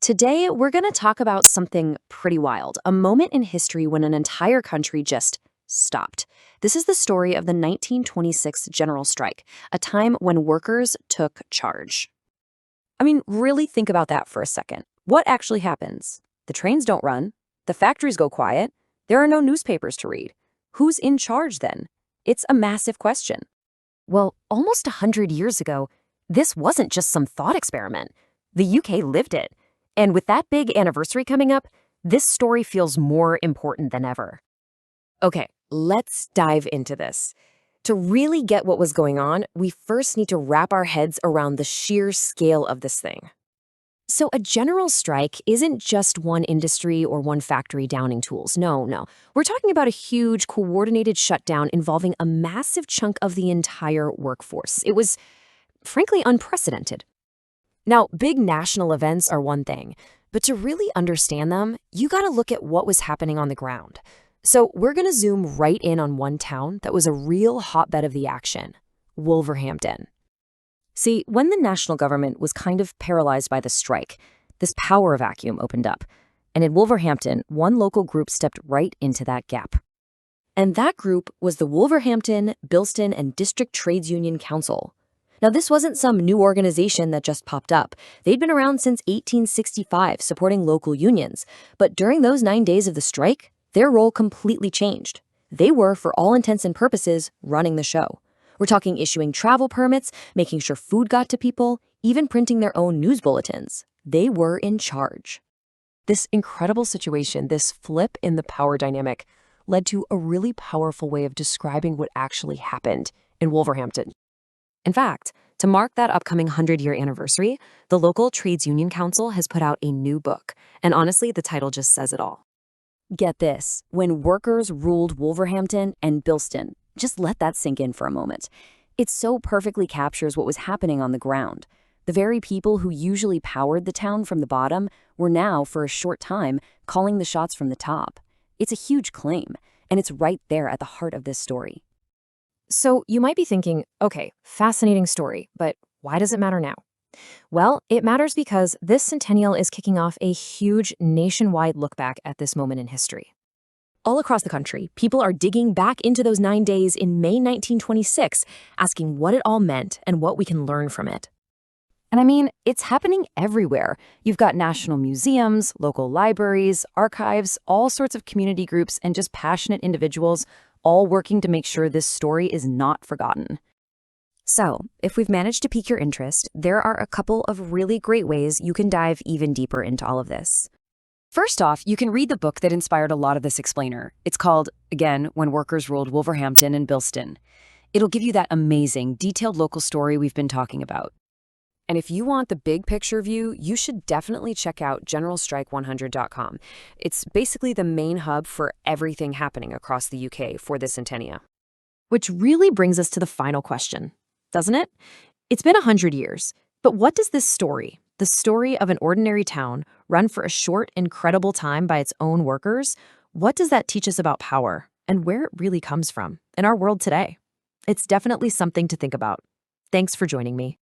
Today, we're going to talk about something pretty wild, a moment in history when an entire country just stopped. This is the story of the 1926 general strike, a time when workers took charge. I mean, really think about that for a second. What actually happens? The trains don't run, the factories go quiet, there are no newspapers to read. Who's in charge then? It's a massive question. Well, almost 100 years ago, this wasn't just some thought experiment. The UK lived it. And with that big anniversary coming up, this story feels more important than ever. Okay, let's dive into this. To really get what was going on, we first need to wrap our heads around the sheer scale of this thing. So a general strike isn't just one industry or one factory downing tools. No. We're talking about a huge, coordinated shutdown involving a massive chunk of the entire workforce. It was, frankly, unprecedented. Now, big national events are one thing, but to really understand them, you gotta look at what was happening on the ground. So we're gonna zoom right in on one town that was a real hotbed of the action, Wolverhampton. See, when the national government was kind of paralyzed by the strike, this power vacuum opened up. And in Wolverhampton, one local group stepped right into that gap. And that group was the Wolverhampton, Bilston, and District Trades Union Council. Now, this wasn't some new organization that just popped up. They'd been around since 1865, supporting local unions. But during those 9 days of the strike, their role completely changed. They were, for all intents and purposes, running the show. We're talking issuing travel permits, making sure food got to people, even printing their own news bulletins. They were in charge. This incredible situation, this flip in the power dynamic, led to a really powerful way of describing what actually happened in Wolverhampton. In fact, to mark that upcoming 100-year anniversary, the local Trades Union Council has put out a new book. And honestly, the title just says it all. Get this, When Workers Ruled Wolverhampton and Bilston. Just let that sink in for a moment. It so perfectly captures what was happening on the ground. The very people who usually powered the town from the bottom were now, for a short time, calling the shots from the top. It's a huge claim, and it's right there at the heart of this story. So you might be thinking, okay, fascinating story, but why does it matter now? Well, it matters because this centennial is kicking off a huge nationwide look back at this moment in history. All across the country, people are digging back into those 9 days in May 1926, asking what it all meant and what we can learn from it. And I mean, it's happening everywhere. You've got national museums, local libraries, archives, all sorts of community groups, and just passionate individuals all working to make sure this story is not forgotten. So, if we've managed to pique your interest, there are a couple of really great ways you can dive even deeper into all of this. First off, you can read the book that inspired a lot of this explainer. It's called, again, When Workers Ruled Wolverhampton and Bilston. It'll give you that amazing, detailed local story we've been talking about. And if you want the big picture view, you should definitely check out generalstrike100.com. It's basically the main hub for everything happening across the UK for this centennia. Which really brings us to the final question, doesn't it? It's been 100 years, but what does this story, the story of an ordinary town run for a short, incredible time by its own workers, what does that teach us about power and where it really comes from in our world today? It's definitely something to think about. Thanks for joining me.